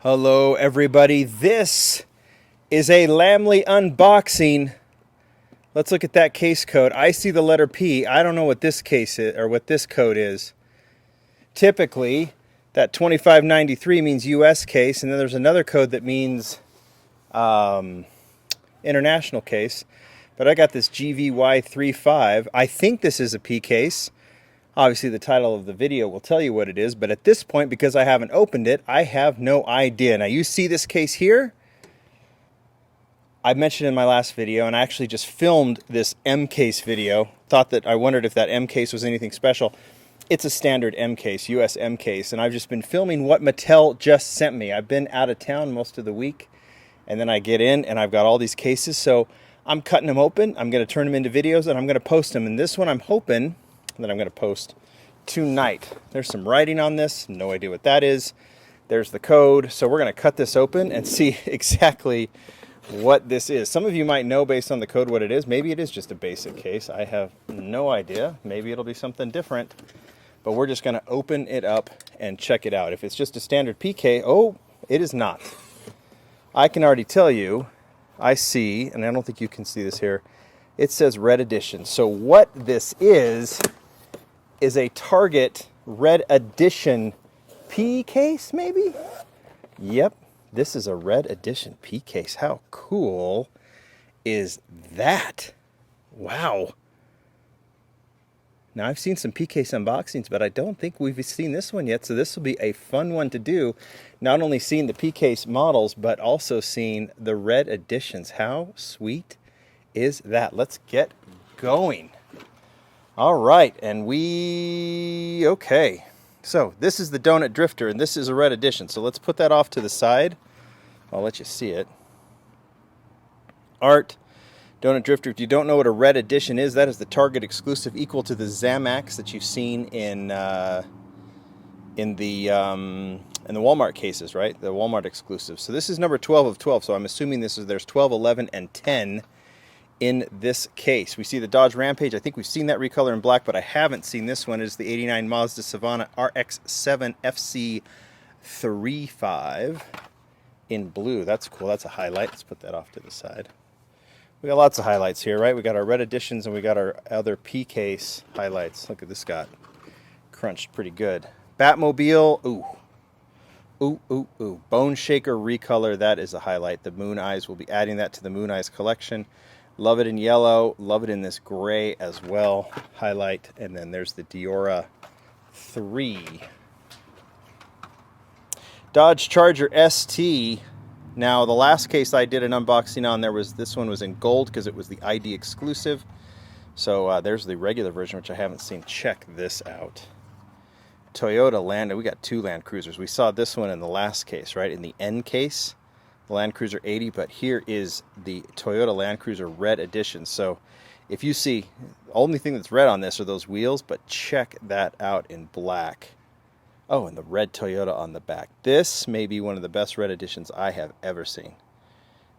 Hello everybody, this is a Lamley unboxing. Let's look at that case code. I see the letter P. I don't know what this case is, or what this code is. Typically, that 2593 means US case, and then there's another code that means international case. But I got this GVY35. I think this is a P case. Obviously, the title of the video will tell you what it is, but at this point, because I haven't opened it, I have no idea. Now, you see this case here? I mentioned in my last video, and I actually just filmed this M case video. I wondered if that M case was anything special. It's a standard M case, US M case, and I've just been filming what Mattel just sent me. I've been out of town most of the week, and then I get in, and I've got all these cases, so I'm cutting them open. I'm going to turn them into videos, and I'm going to post them. And this one I'm hoping that I'm going to post tonight. There's some writing on this, no idea what that is. There's the code, so we're going to cut this open and see exactly what this is. Some of you might know based on the code what it is. Maybe it is just a basic case. I have no idea. Maybe it'll be something different, but we're just going to open it up and check it out. If it's just a standard PK, oh, it is not. I can already tell you, I see, and I don't think you can see this here, it says Red Edition. So what this is a Target Red Edition P case, maybe? Yep, this is a Red Edition P case. How cool is that? Wow. Now, I've seen some P case unboxings, but I don't think we've seen this one yet, so this will be a fun one to do. Not only seeing the P case models, but also seeing the Red Editions. How sweet is that? Let's get going. All right, and okay. So this is the Donut Drifter, and this is a Red Edition. So let's put that off to the side. I'll let you see it. Art, Donut Drifter. If you don't know what a Red Edition is, that is the Target exclusive equal to the Zamax that you've seen in the Walmart cases, right? The Walmart exclusive. So this is number 12 of 12. So I'm assuming there's 12, 11, and 10 in this case. We see the Dodge Rampage. I think we've seen that recolor in black, but I haven't seen this one. It is the 89 Mazda Savannah RX-7 FC35 in blue. That's cool. That's a highlight. Let's put that off to the side. We got lots of highlights here, right? We got our Red Editions and we got our other P case highlights. Look at this, got crunched pretty good. Batmobile. Ooh. Ooh, ooh, ooh. Bone Shaker recolor. That is a highlight. The Moon Eyes. We'll be adding that to the Moon Eyes collection. Love it in yellow. Love it in this gray as well. Highlight. And then there's the Diora 3. Dodge Charger ST. Now, the last case I did an unboxing on, this one was in gold because it was the ID exclusive. So there's the regular version, which I haven't seen. Check this out. Toyota Land. We got two Land Cruisers. We saw this one in the last case, right? In the N case. Land Cruiser 80, but here is the Toyota Land Cruiser Red Edition. So if you see, the only thing that's red on this are those wheels, but check that out in black. Oh, and the red Toyota on the back. This may be one of the best Red Editions I have ever seen,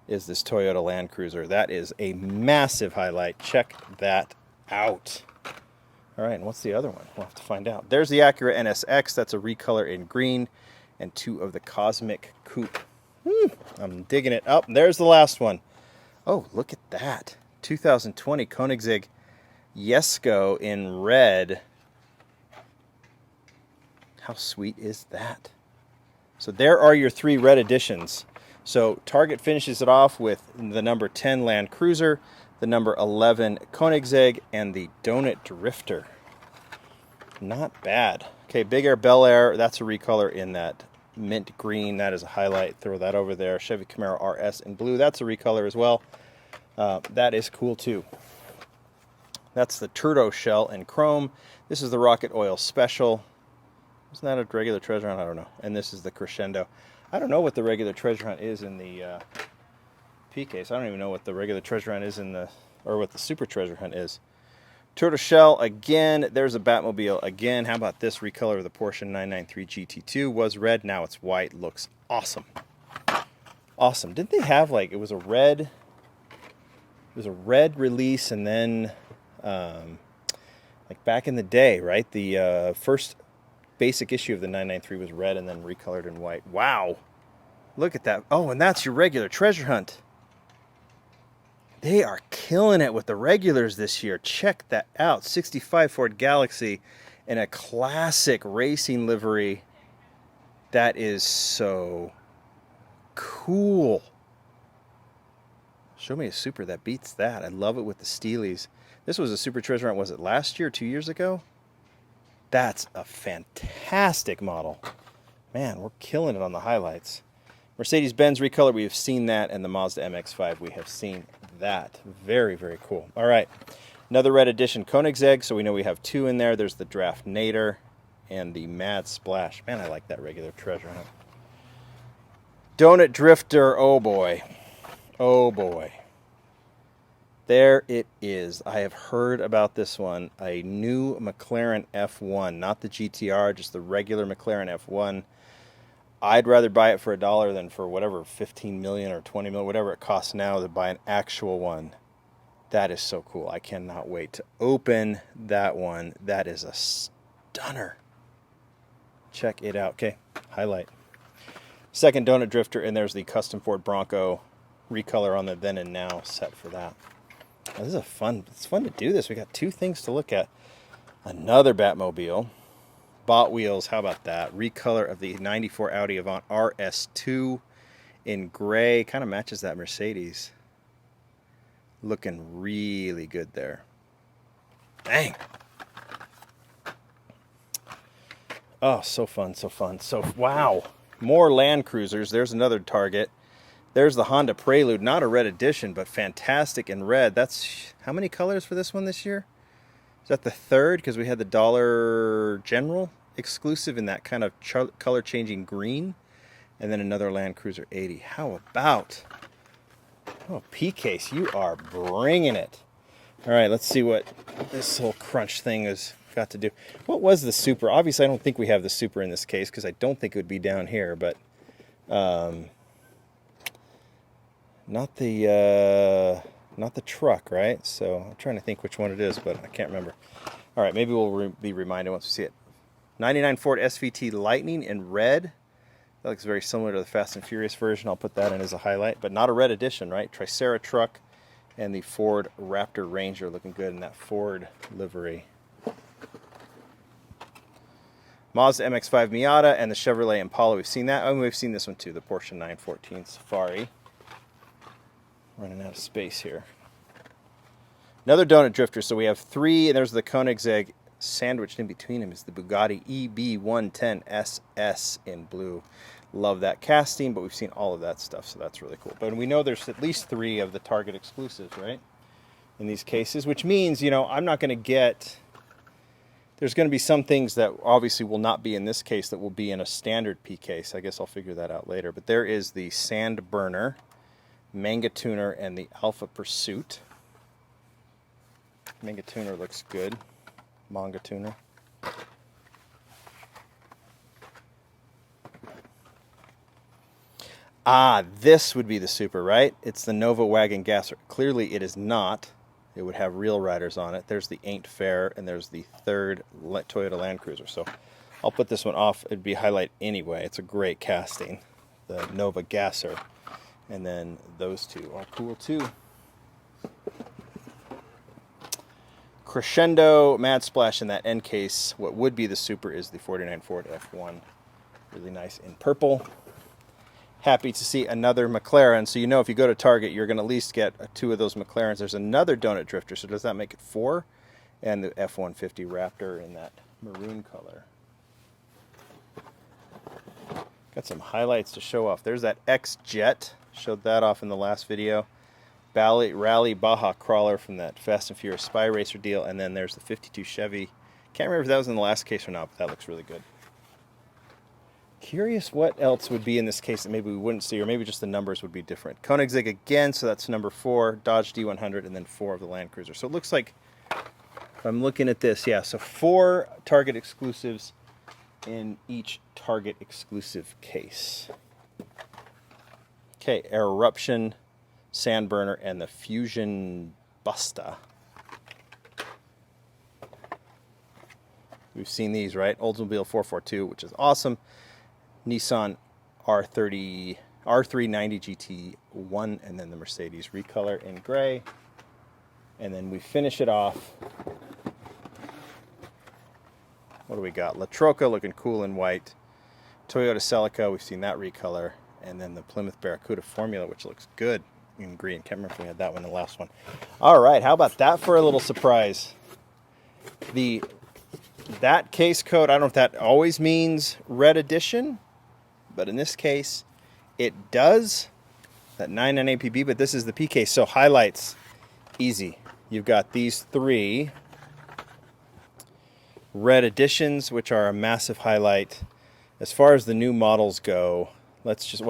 is this Toyota Land Cruiser. That is a massive highlight. Check that out. All right, and what's the other one? We'll have to find out. There's the Acura Nsx. That's a recolor in green, and two of the Cosmic Coupe. I'm digging it up. There's the last one. Oh, look at that. 2020 Koenigsegg Jesko in red. How sweet is that? So there are your three Red Editions. So Target finishes it off with the number 10 Land Cruiser, the number 11 Koenigsegg, and the Donut Drifter. Not bad. Okay, Big Air Bel Air. That's a recolor in that mint green. That is a highlight. Throw that over there. Chevy Camaro RS in blue. That's a recolor as well. That is cool too. That's the Turbo Shell in chrome. This is the Rocket Oil Special. Isn't that a regular treasure hunt? I don't know. And this is the Crescendo. I don't know what the regular treasure hunt is in the P case. I don't even know what the regular treasure hunt is or what the super treasure hunt is. Turtle Shell, again, there's a Batmobile. Again, how about this recolor of the Porsche 993 GT2? Was red, now it's white. Looks awesome. Awesome. Didn't they have, like, it was a red release, and then, like back in the day, right? The first basic issue of the 993 was red and then recolored in white. Wow. Look at that. Oh, and that's your regular treasure hunt. They are killing it with the regulars this year. Check that out. 65 Ford Galaxy in a classic racing livery. That is so cool. Show me a super that beats that. I love it with the Steelies. This was a super treasure hunt, was it last year, 2 years ago? That's a fantastic model. Man, we're killing it on the highlights. Mercedes-Benz recolor, we have seen that, and the Mazda MX-5, we have seen that. Very, very cool. All right, another red edition Koenigsegg, so we know we have two in there. There's the Draft Nader and the Mad Splash. Man, I like that regular treasure hunt. Donut Drifter, oh boy. Oh boy. There it is. I have heard about this one. A new McLaren F1, not the GTR, just the regular McLaren F1. I'd rather buy it for $1 than for whatever, 15 million or 20 million, whatever it costs now to buy an actual one. That is so cool. I cannot wait to open that one. That is a stunner. Check it out. Okay, highlight. Second Donut Drifter, and there's the custom Ford Bronco recolor on the then and now set for that. This is it's fun to do this. We got two things to look at. Another Batmobile. Bot wheels, how about that? Recolor of the 94 Audi Avant RS2 in gray. Kind of matches that Mercedes. Looking really good there. Dang. Oh, so fun, so fun. So, wow. More Land Cruisers. There's another Target. There's the Honda Prelude. Not a red edition, but fantastic in red. That's, how many colors for this one this year? Is that the third? Because we had the Dollar General exclusive in that kind of color changing green. And then another Land Cruiser 80. How about... Oh, P-Case, you are bringing it. All right, let's see what this whole crunch thing has got to do. What was the super? Obviously, I don't think we have the super in this case because I don't think it would be down here, but not the truck, right? So I'm trying to think which one it is, but I can't remember. All right, maybe we'll be reminded once we see it. 99 Ford SVT Lightning in red. That looks very similar to the Fast and Furious version. I'll put that in as a highlight, but not a red edition, right? Tricera truck and the Ford Raptor Ranger looking good in that Ford livery. Mazda MX-5 Miata and the Chevrolet Impala. We've seen that. Oh, and we've seen this one too, the Porsche 914 Safari. Running out of space here. Another Donut Drifter. So we have three, and there's the Koenigsegg. Sandwiched in between them is the Bugatti EB110 SS in blue. Love that casting, but we've seen all of that stuff, so that's really cool. But we know there's at least three of the Target exclusives, right? In these cases, which means, you know, I'm not going to get... There's going to be some things that obviously will not be in this case that will be in a standard P case. I guess I'll figure that out later. But there is the Sand Burner, Manga Tuner, and the Alpha Pursuit. Manga Tuner looks good. Manga Tuner. Ah, this would be the super, right? It's the Nova Wagon Gasser. Clearly it is not. It would have real riders on it. There's the Ain't Fair, and there's the third Toyota Land Cruiser. So I'll put this one off. It'd be highlight anyway. It's a great casting. The Nova Gasser. And then those two are cool too. Crescendo Mad Splash in that end case. What would be the super is the 49 Ford F1. Really nice in purple. Happy to see another McLaren. So you know if you go to Target, you're going to at least get two of those McLarens. There's another Donut Drifter, so does that make it 4? And the F-150 Raptor in that maroon color. Got some highlights to show off. There's that X-Jet. Showed that off in the last video. Rally Baja Crawler from that Fast and Furious Spy Racer deal. And then there's the 52 Chevy. Can't remember if that was in the last case or not, but that looks really good. Curious what else would be in this case that maybe we wouldn't see, or maybe just the numbers would be different. Koenigsegg again, so that's number 4. Dodge D100, and then 4 of the Land Cruiser. So it looks like, if I'm looking at this, yeah, so 4 Target exclusives in each Target exclusive case. Okay, Eruption, Sandburner, and the Fusion Busta. We've seen these, right? Oldsmobile 442, which is awesome. Nissan R30 R390 GT1, and then the Mercedes recolor in gray. And then we finish it off. What do we got? La Troca looking cool in white. Toyota Celica, we've seen that recolor. And then the Plymouth Barracuda Formula, which looks good in green. Can't remember if we had that one in the last one. All right, how about that for a little surprise? That case code, I don't know if that always means red edition, but in this case, it does. That 99 APB, but this is the P case. So highlights, easy. You've got these 3 red editions, which are a massive highlight. As far as the new models go, let's just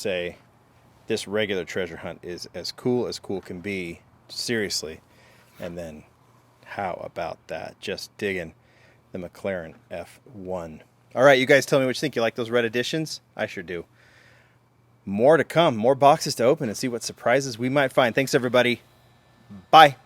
say this regular treasure hunt is as cool can be, seriously. And then how about that? Just digging the McLaren F1. All right, you guys tell me what you think. You like those red editions? I sure do. More to come, more boxes to open and see what surprises we might find. Thanks, everybody. Bye.